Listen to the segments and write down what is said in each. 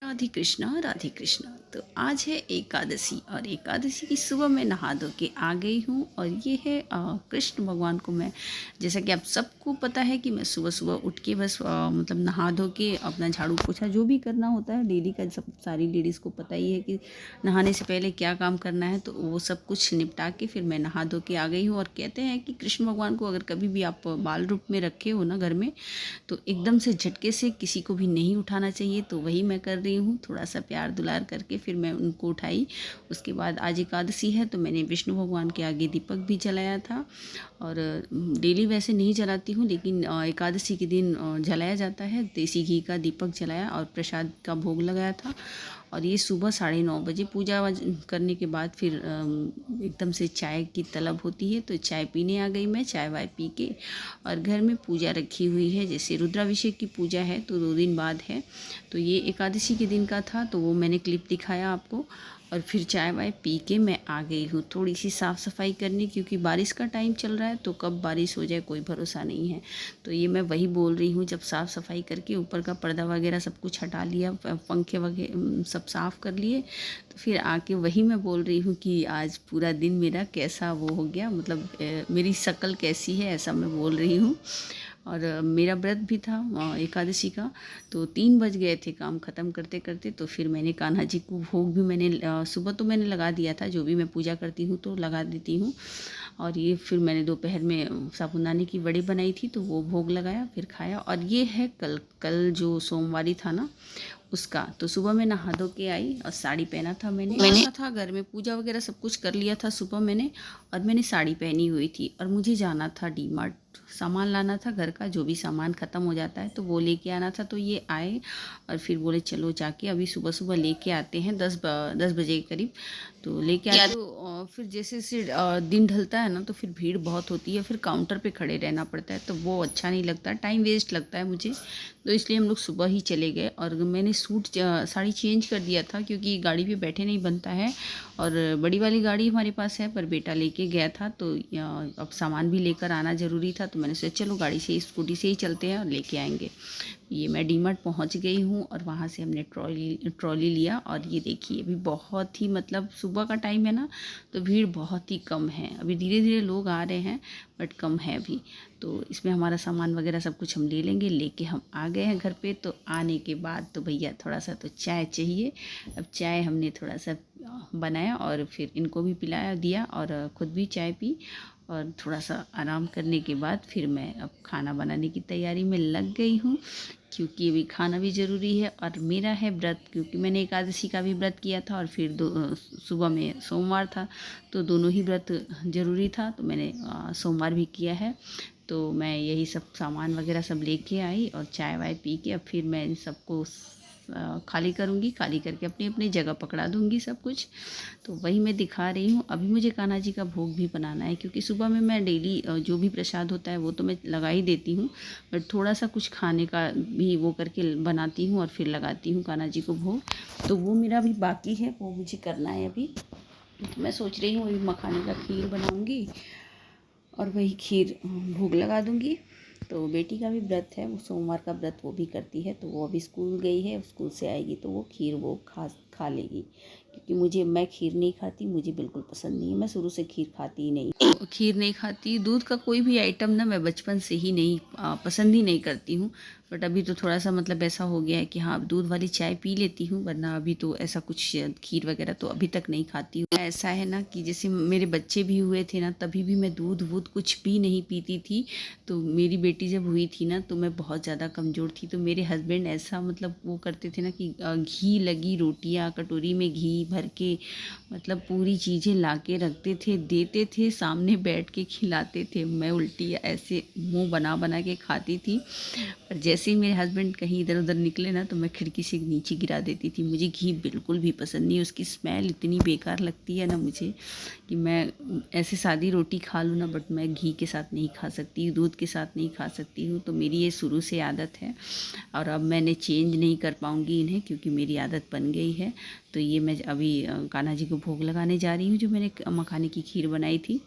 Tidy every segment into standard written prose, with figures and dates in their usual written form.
राधे कृष्णा। तो आज है एकादशी और एकादशी की सुबह मैं नहा धो के आ गई हूँ और ये है कृष्ण भगवान को मैं, जैसा कि आप सबको पता है कि मैं सुबह सुबह उठ के बस मतलब नहा धो के अपना झाड़ू पोछा जो भी करना होता है डेली का, सब सारी लेडीज़ को पता ही है कि नहाने से पहले क्या काम करना है। तो वो सब कुछ निपटा के फिर मैं नहा धो के आ गई हूँ। और कहते हैं कि कृष्ण भगवान को अगर कभी भी आप बाल रूप में रखे हो ना घर में, तो एकदम से झटके से किसी को भी नहीं उठाना चाहिए। तो वही मैं कर रही हूँ, थोड़ा सा प्यार दुलार करके फिर मैं उनको उठाई। उसके बाद आज एकादशी है तो मैंने विष्णु भगवान के आगे दीपक भी जलाया था। और डेली वैसे नहीं जलाती हूँ, लेकिन एकादशी के दिन जलाया जाता है। देसी घी का दीपक जलाया और प्रसाद का भोग लगाया था। और ये सुबह 9:30 बजे पूजा करने के बाद फिर एकदम से चाय की तलब होती है, तो चाय पीने आ गई मैं। चाय वाय पी के और घर में पूजा रखी हुई है, जैसे रुद्राभिषेक की पूजा है तो 2 दिन बाद है। तो ये एकादशी के दिन का था, तो वो मैंने क्लिप दिखाया आपको। और फिर चाय वाय पी के मैं आ गई हूँ थोड़ी सी साफ़ सफाई करने, क्योंकि बारिश का टाइम चल रहा है तो कब बारिश हो जाए कोई भरोसा नहीं है। तो ये मैं वही बोल रही हूँ, जब साफ़ सफाई करके ऊपर का पर्दा वगैरह सब कुछ हटा लिया, पंखे वगैरह सब साफ़ कर लिए, तो फिर आके वही मैं बोल रही हूँ कि आज पूरा दिन मेरा कैसा वो हो गया, मतलब मेरी शक्ल कैसी है ऐसा मैं बोल रही हूँ। और मेरा व्रत भी था एकादशी का। तो 3 बज गए थे काम ख़त्म करते करते। तो फिर मैंने कान्हा जी को भोग भी मैंने सुबह तो मैंने लगा दिया था, जो भी मैं पूजा करती हूँ तो लगा देती हूँ। और ये फिर मैंने दोपहर में साबूदाने की वड़ी बनाई थी तो वो भोग लगाया, फिर खाया। और ये है कल कल जो सोमवारी था ना उसका। तो सुबह मैं नहा धो के आई और साड़ी पहना था मैंने था घर में, पूजा वगैरह सब कुछ कर लिया था सुबह मैंने। और मैंने साड़ी पहनी हुई थी और मुझे जाना था डी मार्ट, सामान लाना था घर का, जो भी सामान ख़त्म हो जाता है तो वो लेके आना था। तो ये आए और फिर बोले चलो जाके अभी सुबह सुबह लेके आते हैं, 10 बजे के करीब। तो लेके आते तो फिर जैसे जैसे दिन ढलता है ना तो फिर भीड़ बहुत होती है, फिर काउंटर पे खड़े रहना पड़ता है, तो वो अच्छा नहीं लगता, टाइम वेस्ट लगता है मुझे। तो इसलिए हम लोग सुबह ही चले गए। और मैंने साड़ी चेंज कर दिया था, क्योंकि गाड़ी पे बैठे नहीं बनता है। और बड़ी वाली गाड़ी हमारे पास है पर बेटा लेके गया था, तो अब सामान भी लेकर आना ज़रूरी था। तो मैंने सोचा चलो गाड़ी से स्कूटी से ही चलते हैं और लेके आएंगे। ये मैं डी मार्ट पहुँच गई हूँ और वहाँ से हमने ट्रॉली लिया। और ये देखिए अभी बहुत ही, मतलब सुबह का टाइम है ना तो भीड़ बहुत ही कम है, अभी धीरे धीरे लोग आ रहे हैं बट कम है अभी। तो इसमें हमारा सामान वगैरह सब कुछ हम ले लेंगे। लेके हम आ गए हैं घर पे। तो आने के बाद तो भैया थोड़ा सा तो चाय चाहिए। अब चाय हमने थोड़ा सा बनाया और फिर इनको भी पिलाया दिया और ख़ुद भी चाय पी। और थोड़ा सा आराम करने के बाद फिर मैं अब खाना बनाने की तैयारी में लग गई हूँ, क्योंकि अभी खाना भी ज़रूरी है। और मेरा है व्रत, क्योंकि मैंने एकादशी का भी व्रत किया था और फिर सुबह में सोमवार था, तो दोनों ही व्रत ज़रूरी था। तो मैंने सोमवार भी किया है। तो मैं यही सब सामान वगैरह सब लेके आई और चाय वाय पी के अब फिर मैं इन सबको खाली करूँगी, खाली करके अपनी अपनी जगह पकड़ा दूँगी सब कुछ। तो वही मैं दिखा रही हूँ। अभी मुझे कान्हा जी का भोग भी बनाना है, क्योंकि सुबह में मैं डेली जो भी प्रसाद होता है वो तो मैं लगा ही देती हूँ, बट थोड़ा सा कुछ खाने का भी वो करके बनाती हूँ और फिर लगाती हूँ कान्हा जी को भोग। तो वो मेरा अभी बाकी है, वो मुझे करना है अभी। तो मैं सोच रही हूँ अभी मखाने का खीर बनाऊँगी और वही खीर भोग लगा दूँगी। तो बेटी का भी व्रत है, वो सोमवार का व्रत वो भी करती है, तो वो अभी स्कूल गई है, स्कूल से आएगी तो वो खीर वो खा लेगी। क्योंकि मैं खीर नहीं खाती, मुझे बिल्कुल पसंद नहीं है, मैं शुरू से खीर खाती ही नहीं, खीर नहीं खाती। दूध का कोई भी आइटम ना मैं बचपन से ही नहीं पसंद ही नहीं करती हूँ। बट अभी तो थोड़ा सा मतलब ऐसा हो गया है कि हाँ दूध वाली चाय पी लेती हूँ, वरना अभी तो ऐसा कुछ खीर वगैरह तो अभी तक नहीं खाती हूँ। ऐसा है ना कि जैसे मेरे बच्चे भी हुए थे ना, तभी भी मैं दूध वूध कुछ भी नहीं पीती थी। तो मेरी बेटी जब हुई थी ना तो मैं बहुत ज़्यादा कमज़ोर थी। तो मेरे हस्बैंड ऐसा मतलब वो करते थे ना कि घी लगी रोटियाँ कटोरी में घी भर के, मतलब पूरी चीज़ें ला के रखते थे, देते थे, सामने बैठ के खिलाते थे। मैं उल्टी ऐसे मुंह बना बना के खाती थी। पर जैसे ही मेरे हस्बैंड कहीं इधर उधर निकले ना तो मैं खिड़की से नीचे गिरा देती थी। मुझे घी बिल्कुल भी पसंद नहीं, उसकी स्मेल इतनी बेकार लगती है ना मुझे कि मैं ऐसे सादी रोटी खा लूँ ना, बट मैं घी के साथ नहीं खा सकती, दूध के साथ नहीं खा सकती हूँ। तो मेरी ये शुरू से आदत है और अब मैंने चेंज नहीं कर पाऊँगी इन्हें, क्योंकि मेरी आदत बन गई है। तो ये मैं अभी कान्हा जी को भोग लगाने जा रही हूँ, जो मैंने मखाने की खीर बनाई थी।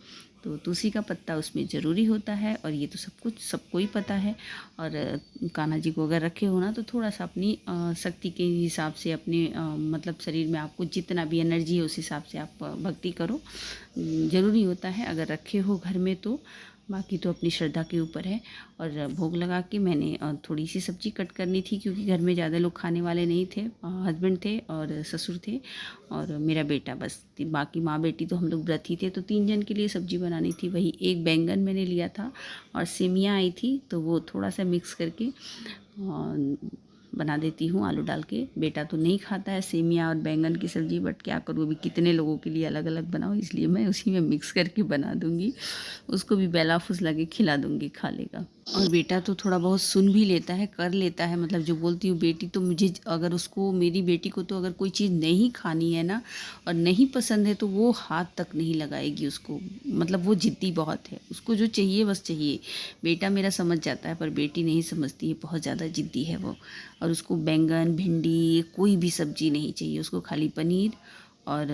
तो तुलसी का पत्ता उसमें ज़रूरी होता है, और ये तो सबको ही पता है। और कान्हा जी को अगर रखे हो ना तो थोड़ा सा अपनी शक्ति के हिसाब से अपने मतलब शरीर में आपको जितना भी एनर्जी है उस हिसाब से आप भक्ति करो, ज़रूरी होता है अगर रखे हो घर में तो। बाकी तो अपनी श्रद्धा के ऊपर है। और भोग लगा के मैंने थोड़ी सी सब्ज़ी कट करनी थी, क्योंकि घर में ज़्यादा लोग खाने वाले नहीं थे, हस्बैंड थे और ससुर थे और मेरा बेटा, बस बाकी माँ बेटी तो हम लोग व्रत ही थे। तो 3 जन के लिए सब्ज़ी बनानी थी। वही एक बैंगन मैंने लिया था और सेमियाँ आई थी, तो वो थोड़ा सा मिक्स करके बना देती हूँ आलू डाल के। बेटा तो नहीं खाता है सेमिया और बैंगन की सब्ज़ी, बट क्या करूँ, अभी कितने लोगों के लिए अलग अलग बनाऊँ, इसलिए मैं उसी में मिक्स करके बना दूँगी। उसको भी बेला फुसला के खिला दूँगी, खा लेगा। और बेटा तो थोड़ा बहुत सुन भी लेता है, कर लेता है, मतलब जो बोलती हूँ। बेटी तो मुझे, अगर उसको, मेरी बेटी को तो अगर कोई चीज़ नहीं खानी है ना और नहीं पसंद है तो वो हाथ तक नहीं लगाएगी उसको, मतलब वो ज़िद्दी बहुत है, उसको जो चाहिए बस चाहिए। बेटा मेरा समझ जाता है पर बेटी नहीं समझती है, बहुत ज़्यादा ज़िद्दी है वो। और उसको बैंगन भिंडी कोई भी सब्ज़ी नहीं चाहिए, उसको खाली पनीर और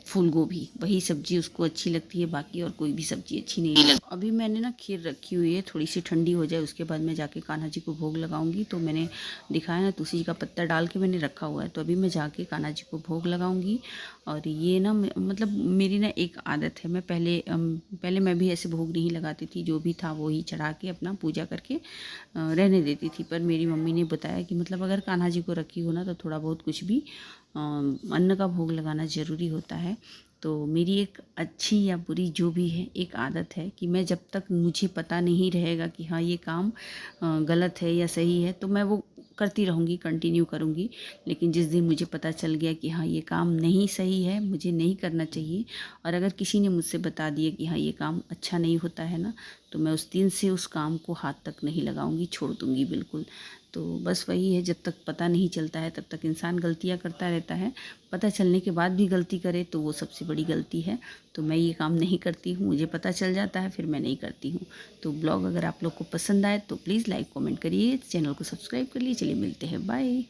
फूल गोभी, वही सब्ज़ी उसको अच्छी लगती है, बाकी और कोई भी सब्ज़ी अच्छी नहीं लगती। अभी मैंने ना खीर रखी हुई है, थोड़ी सी ठंडी हो जाए उसके बाद मैं जाके कान्हा जी को भोग लगाऊंगी। तो मैंने दिखाया ना, तुलसी का पत्ता डाल के मैंने रखा हुआ है, तो अभी मैं जाके कान्हा जी को भोग लगाऊंगी। और ये ना मतलब मेरी ना एक आदत है, मैं पहले मैं भी ऐसे भोग नहीं लगाती थी, जो भी था वो ही चढ़ा के अपना पूजा करके रहने देती थी। पर मेरी मम्मी ने बताया कि मतलब अगर कान्हा जी को रखी हो ना तो थोड़ा बहुत कुछ भी अन्न का भोग लगाना ज़रूरी होता है। तो मेरी एक अच्छी या बुरी जो भी है एक आदत है कि मैं जब तक मुझे पता नहीं रहेगा कि हाँ ये काम गलत है या सही है, तो मैं वो करती रहूँगी, कंटिन्यू करूँगी। लेकिन जिस दिन मुझे पता चल गया कि हाँ ये काम नहीं सही है, मुझे नहीं करना चाहिए, और अगर किसी ने मुझसे बता दिया कि हाँ ये काम अच्छा नहीं होता है ना, तो मैं उस दिन से उस काम को हाथ तक नहीं लगाऊंगी, छोड़ दूंगी बिल्कुल। तो बस वही है, जब तक पता नहीं चलता है तब तक इंसान गलतियां करता रहता है। पता चलने के बाद भी गलती करे तो वो सबसे बड़ी गलती है। तो मैं ये काम नहीं करती हूँ, मुझे पता चल जाता है फिर मैं नहीं करती हूँ। तो ब्लॉग अगर आप लोग को पसंद आए तो प्लीज़ लाइक कमेंट करिए, चैनल को सब्सक्राइब कर लिए। चलिए मिलते हैं, बाय।